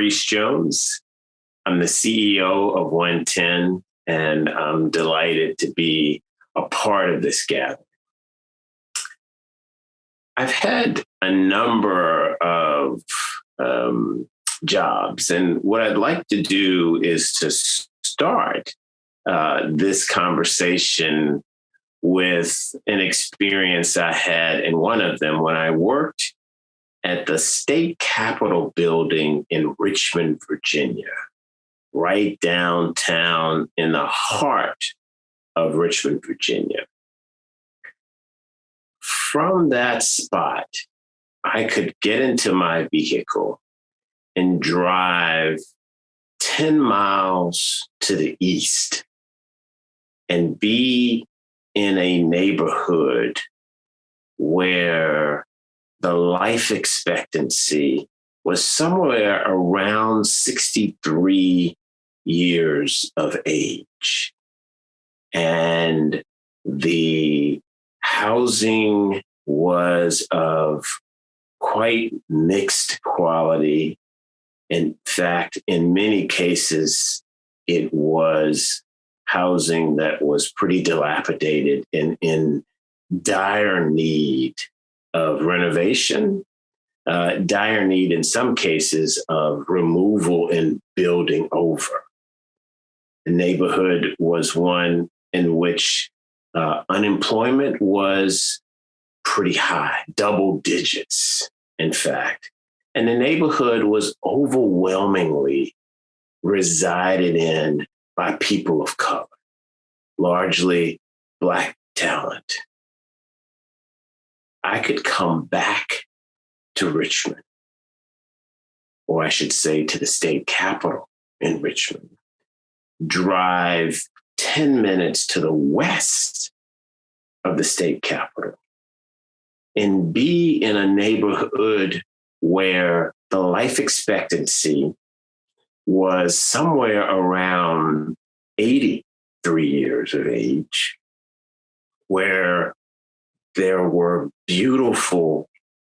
Maurice Jones. I'm the CEO of 110, and I'm delighted to be a part of this gathering. I've had a number of jobs, and what I'd like to do is to start this conversation with an experience I had in one of them when I worked at the state capitol building in Richmond, Virginia, right downtown in the heart of Richmond, Virginia. From that spot, I could get into my vehicle and drive 10 miles to the east and be in a neighborhood where the life expectancy was somewhere around 63 years of age. And the housing was of quite mixed quality. In fact, in many cases, it was housing that was pretty dilapidated and in dire need of renovation, dire need in some cases of removal and building over. The neighborhood was one in which unemployment was pretty high, double digits, in fact. And the neighborhood was overwhelmingly resided in by people of color, largely Black talent. I could come back to Richmond, or I should say to the state capitol in Richmond, drive 10 minutes to the west of the state capitol, and be in a neighborhood where the life expectancy was somewhere around 83 years of age, where there were beautiful,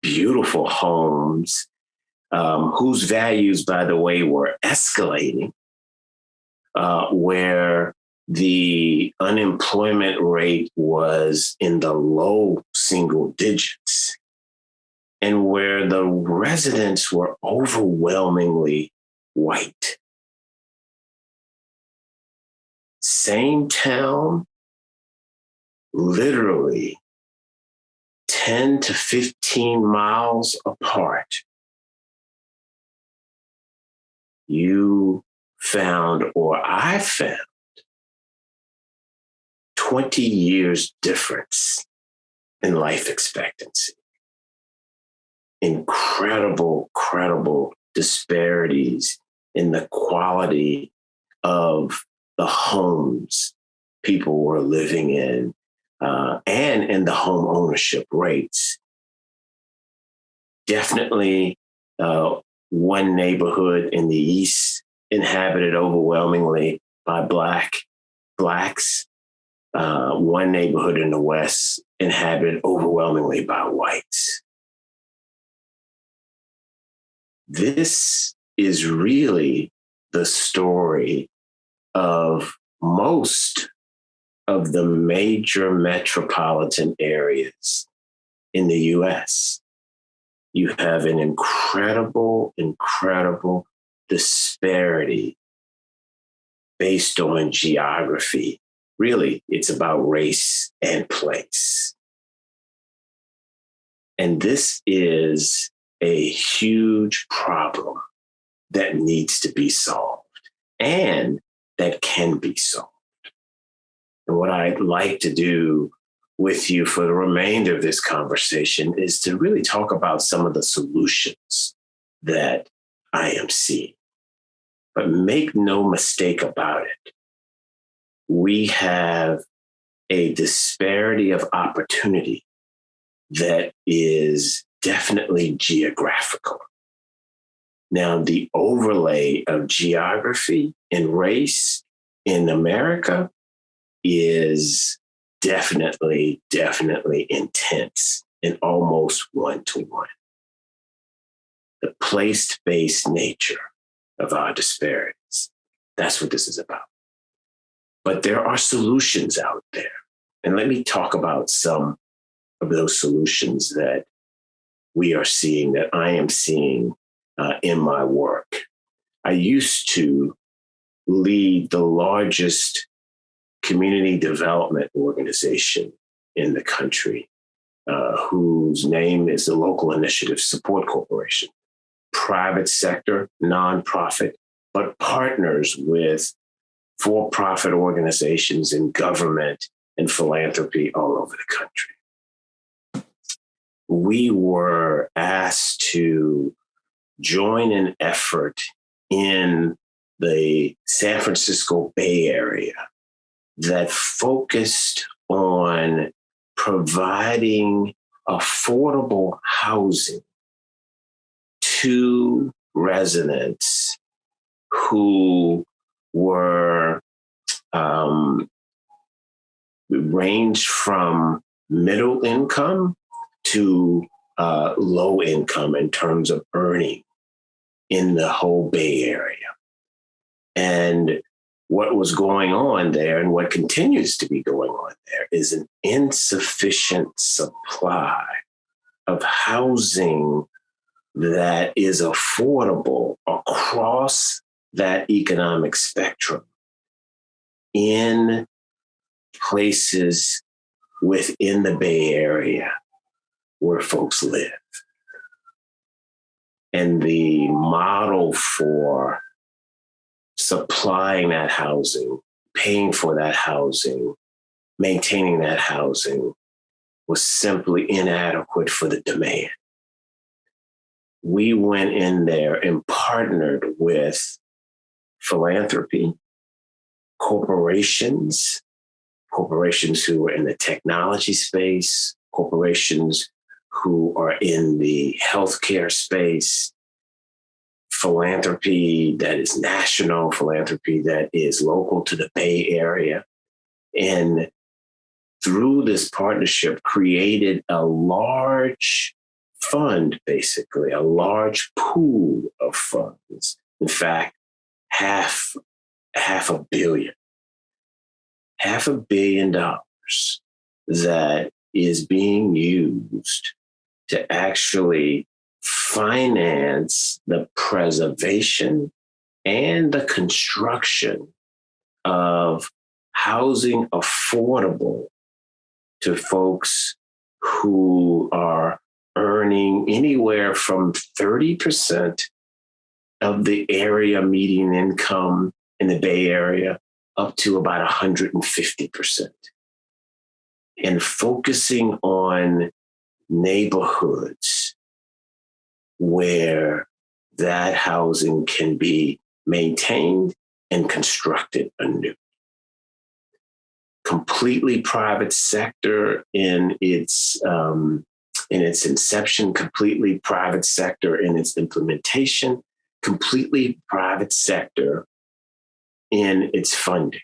beautiful homes whose values, by the way, were escalating, where the unemployment rate was in the low single digits, and where the residents were overwhelmingly white. Same town, literally 10 to 15 miles apart. You found, or I found, 20 years difference in life expectancy. Incredible disparities in the quality of the homes people were living in, and in the home ownership rates. Definitely one neighborhood in the east inhabited overwhelmingly by Blacks. One neighborhood in the west inhabited overwhelmingly by whites. This is really the story of most of the major metropolitan areas in the US. You have an incredible disparity based on geography. Really, it's about race and place. And this is a huge problem that needs to be solved and that can be solved. And what I'd like to do with you for the remainder of this conversation is to really talk about some of the solutions that I am seeing. But make no mistake about it, we have a disparity of opportunity that is definitely geographical. Now, the overlay of geography and race in America is definitely intense and almost one-to-one. The place-based nature of our disparities. That's what this is about. But there are solutions out there. And let me talk about some of those solutions that we are seeing, that I am seeing in my work. I used to lead the largest community development organization in the country, whose name is the Local Initiative Support Corporation. Private sector, nonprofit, but partners with for-profit organizations in government and philanthropy all over the country. We were asked to join an effort in the San Francisco Bay Area that focused on providing affordable housing to residents who were ranged from middle income to low income in terms of earning in the whole Bay Area. And what was going on there, and what continues to be going on there, is an insufficient supply of housing that is affordable across that economic spectrum in places within the Bay Area where folks live. And the model for supplying that housing, paying for that housing, maintaining that housing was simply inadequate for the demand. We went in there and partnered with philanthropy, corporations who are in the technology space, corporations who are in the healthcare space, philanthropy that is national, philanthropy that is local to the Bay Area. And through this partnership, created a large fund, basically, a large pool of funds. In fact, half $500 million that is being used to actually finance the preservation and the construction of housing affordable to folks who are earning anywhere from 30% of the area median income in the Bay Area up to about 150%. And focusing on neighborhoods where that housing can be maintained and constructed anew. Completely private sector in its inception, completely private sector in its implementation, completely private sector in its funding.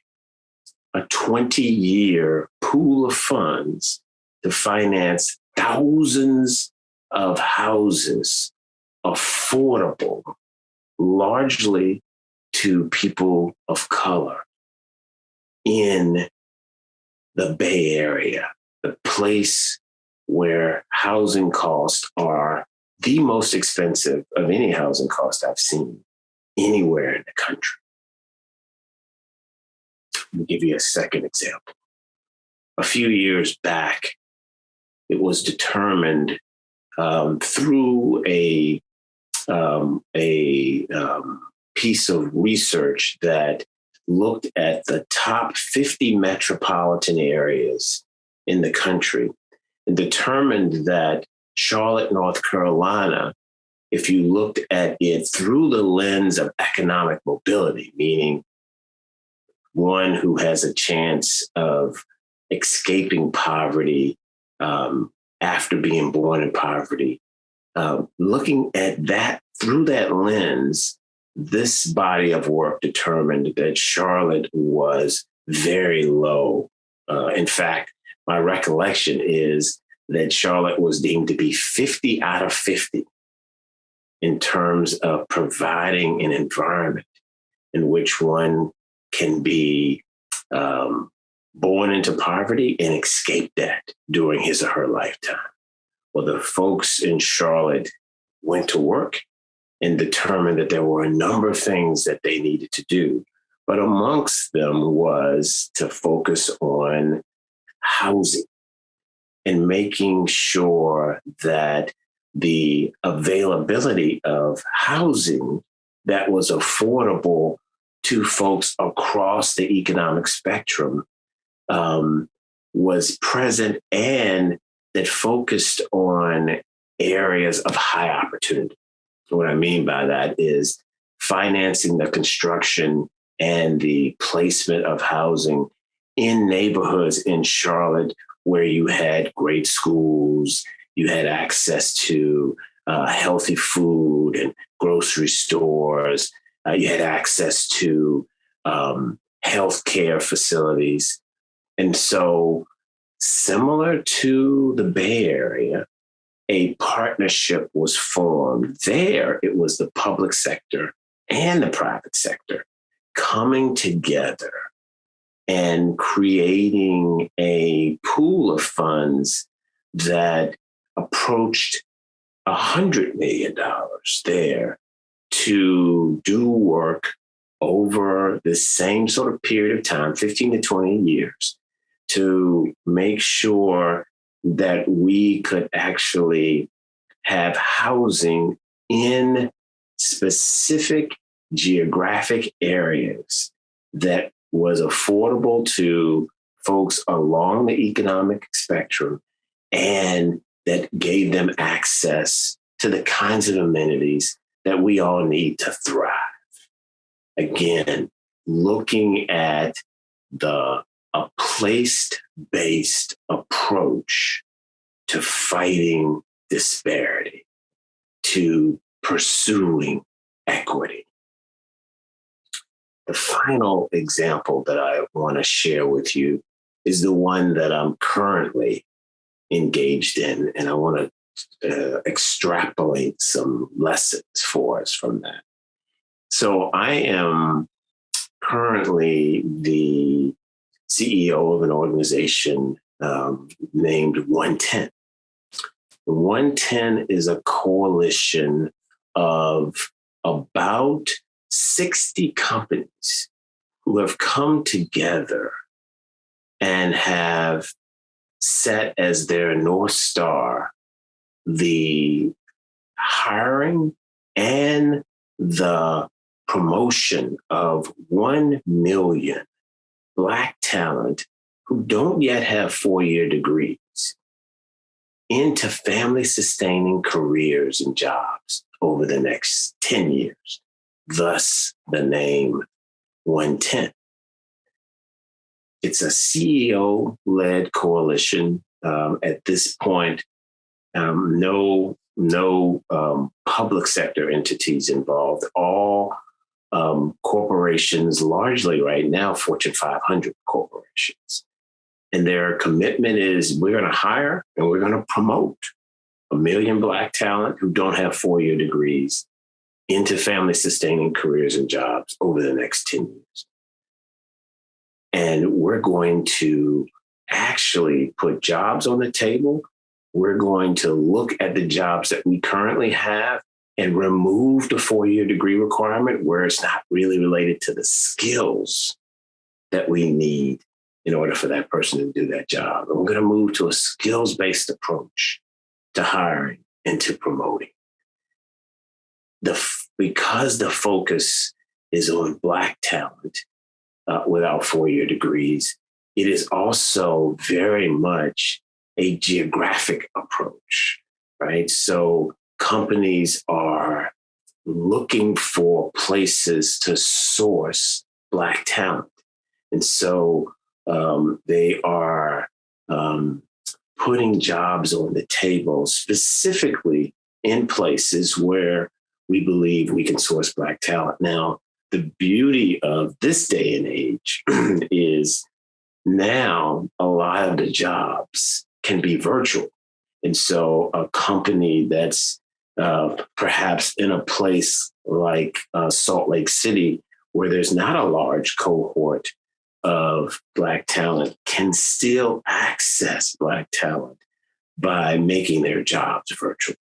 A 20-year pool of funds to finance thousands of houses affordable, largely to people of color in the Bay Area, the place where housing costs are the most expensive of any housing cost I've seen anywhere in the country. Let me give you a second example. A few years back, it was determined through a piece of research that looked at the top 50 metropolitan areas in the country and determined that Charlotte, North Carolina, if you looked at it through the lens of economic mobility, meaning one who has a chance of escaping poverty after being born in poverty, looking at that through that lens, this body of work determined that Charlotte was very low. In fact, my recollection is that Charlotte was deemed to be 50 out of 50 in terms of providing an environment in which one can be born into poverty and escape that during his or her lifetime. Well, the folks in Charlotte went to work and determined that there were a number of things that they needed to do. But amongst them was to focus on housing and making sure that the availability of housing that was affordable to folks across the economic spectrum was present, and that focused on areas of high opportunity. What I mean by that is financing the construction and the placement of housing in neighborhoods in Charlotte where you had great schools, you had access to healthy food and grocery stores, you had access to healthcare facilities. And so, similar to the Bay Area, a partnership was formed. There, it was the public sector and the private sector coming together and creating a pool of funds that approached $100 million there to do work over the same sort of period of time, 15 to 20 years, to make sure that we could actually have housing in specific geographic areas that was affordable to folks along the economic spectrum and that gave them access to the kinds of amenities that we all need to thrive. Again, looking at a place-based approach to fighting disparity, to pursuing equity. The final example that I want to share with you is the one that I'm currently engaged in, and I want to extrapolate some lessons for us from that. So I am currently the CEO of an organization named 110. 110 is a coalition of about 60 companies who have come together and have set as their North Star the hiring and the promotion of 1 million Black talent who don't yet have 4-year degrees into family-sustaining careers and jobs over the next 10 years. Thus, the name 110. It's a CEO-led coalition. At this point, no public sector entities involved. All corporations, largely right now, Fortune 500 corporations. And their commitment is we're going to hire and we're going to promote 1 million Black talent who don't have 4-year degrees into family-sustaining careers and jobs over the next 10 years. And we're going to actually put jobs on the table. We're going to look at the jobs that we currently have and remove the 4-year degree requirement where it's not really related to the skills that we need in order for that person to do that job. And we're going to move to a skills-based approach to hiring and to promoting. Because the focus is on Black talent without 4-year degrees, it is also very much a geographic approach, right? So companies are looking for places to source Black talent. And so they are putting jobs on the table specifically in places where we believe we can source Black talent. Now, the beauty of this day and age is now a lot of the jobs can be virtual. And so a company that's perhaps in a place like Salt Lake City, where there's not a large cohort of Black talent, can still access Black talent by making their jobs virtual.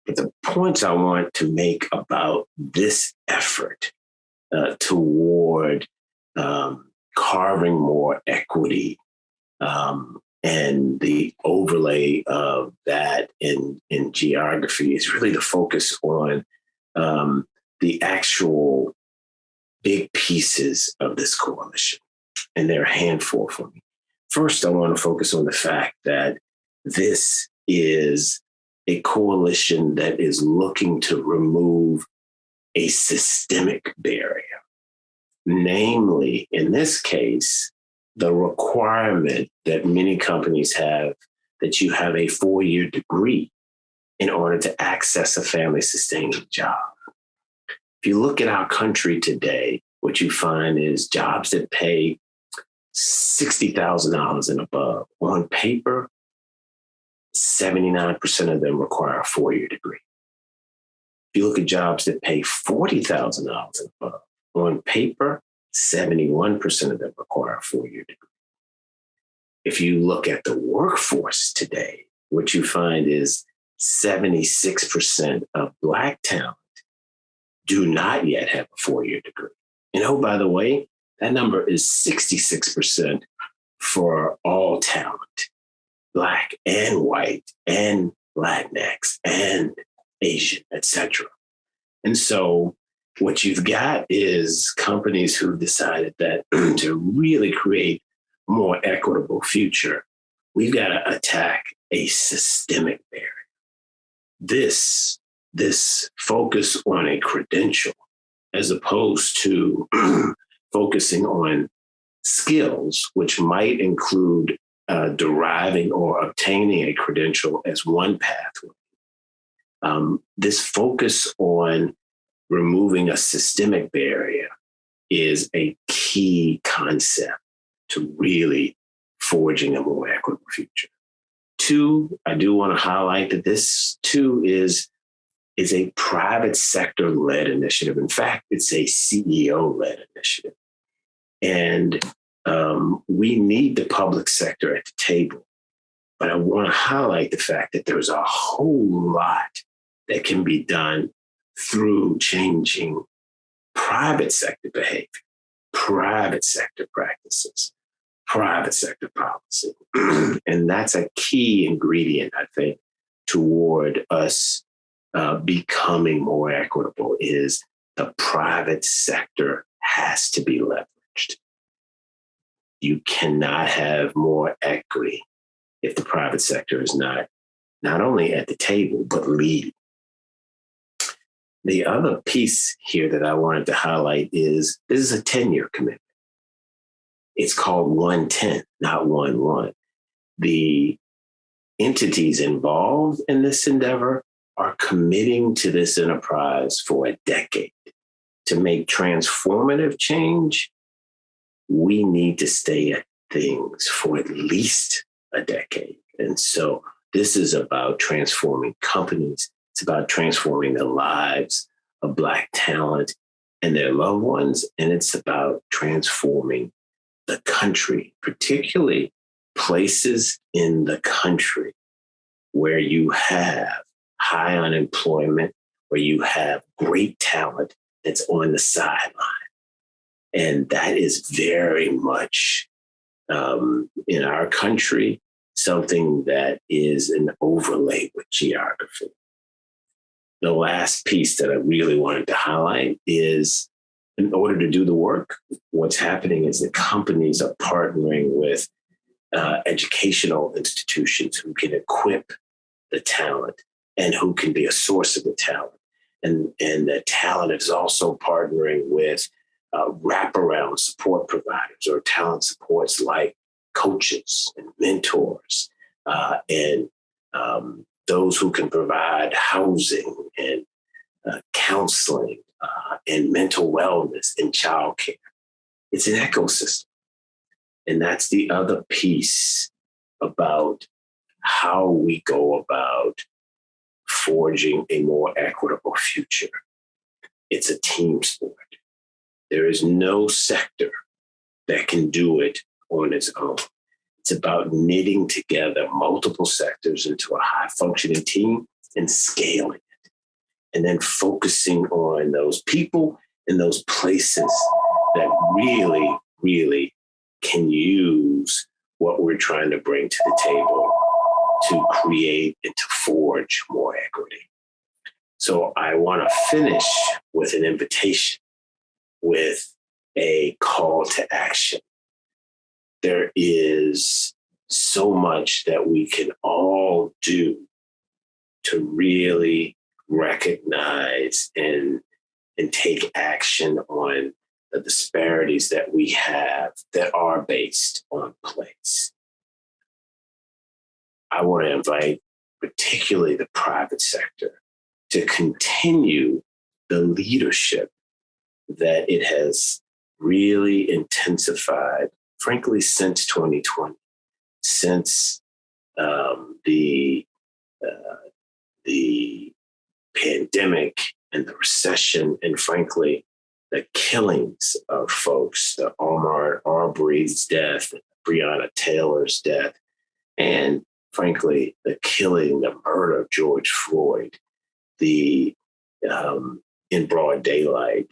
But the points I want to make about this effort toward carving more equity and the overlay of that in geography is really the focus on the actual big pieces of this coalition. And there are a handful for me. First, I want to focus on the fact that this is a coalition that is looking to remove a systemic barrier. Namely, in this case, the requirement that many companies have that you have a 4-year degree in order to access a family-sustaining job. If you look at our country today, what you find is jobs that pay $60,000 and above. On paper, 79% of them require a 4-year degree. If you look at jobs that pay $40,000 and above, on paper, 71% of them require a 4-year degree. If you look at the workforce today, what you find is 76% of Black talent do not yet have a 4-year degree. And oh, by the way, that number is 66% for all talent, Black and white and Latinx and Asian, et cetera. And so what you've got is companies who've decided that to really create a more equitable future, we've got to attack a systemic barrier. This focus on a credential, as opposed to focusing on skills, which might include deriving or obtaining a credential as one pathway. This focus on removing a systemic barrier is a key concept to really forging a more equitable future. 2, I do want to highlight that this too is a private sector-led initiative. In fact, it's a CEO-led initiative. And we need the public sector at the table. But I want to highlight the fact that there's a whole lot that can be done through changing private sector behavior, private sector practices, private sector policy. And that's a key ingredient, I think, toward us becoming more equitable is the private sector has to be leveraged. You cannot have more equity if the private sector is not only at the table, but leading. The other piece here that I wanted to highlight is this is a 10-year commitment. It's called 110, not 1-1. The entities involved in this endeavor are committing to this enterprise for a decade. To make transformative change, we need to stay at things for at least a decade. And so this is about transforming companies. It's about transforming the lives of Black talent and their loved ones. And it's about transforming the country, particularly places in the country where you have high unemployment, where you have great talent that's on the sideline. And that is very much in our country, something that is an overlay with geography. The last piece that I really wanted to highlight is in order to do the work, what's happening is that companies are partnering with educational institutions who can equip the talent and who can be a source of the talent. And the talent is also partnering with wraparound support providers or talent supports like coaches and mentors and those who can provide housing and counseling and mental wellness and childcare. It's an ecosystem. And that's the other piece about how we go about forging a more equitable future. It's a team sport. There is no sector that can do it on its own. It's about knitting together multiple sectors into a high functioning team and scaling it. And then focusing on those people and those places that really, really can use what we're trying to bring to the table to create and to forge more equity. So I want to finish with an invitation, with a call to action. There is so much that we can all do to really recognize and take action on the disparities that we have that are based on place. I want to invite particularly the private sector to continue the leadership that it has really intensified, frankly, since 2020, since the pandemic and the recession, and frankly, the killings of folks, the Ahmaud Arbery's death, Breonna Taylor's death, and frankly, the murder of George Floyd, in broad daylight,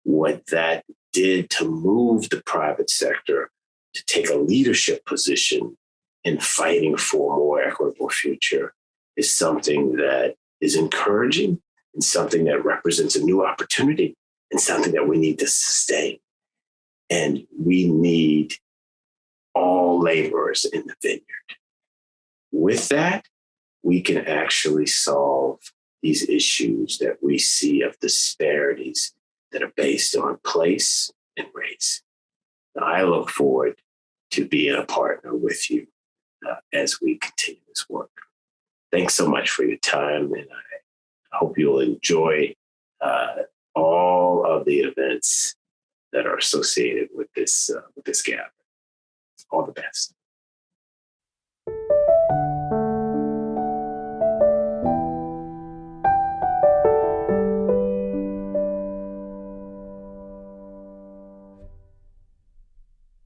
what that did to move the private sector to take a leadership position in fighting for a more equitable future is something that is encouraging and something that represents a new opportunity and something that we need to sustain. And we need all laborers in the vineyard. With that, we can actually solve these issues that we see of disparities that are based on place and race. Now, I look forward to being a partner with you as we continue this work. Thanks so much for your time, and I hope you'll enjoy all of the events that are associated with this gathering. All the best.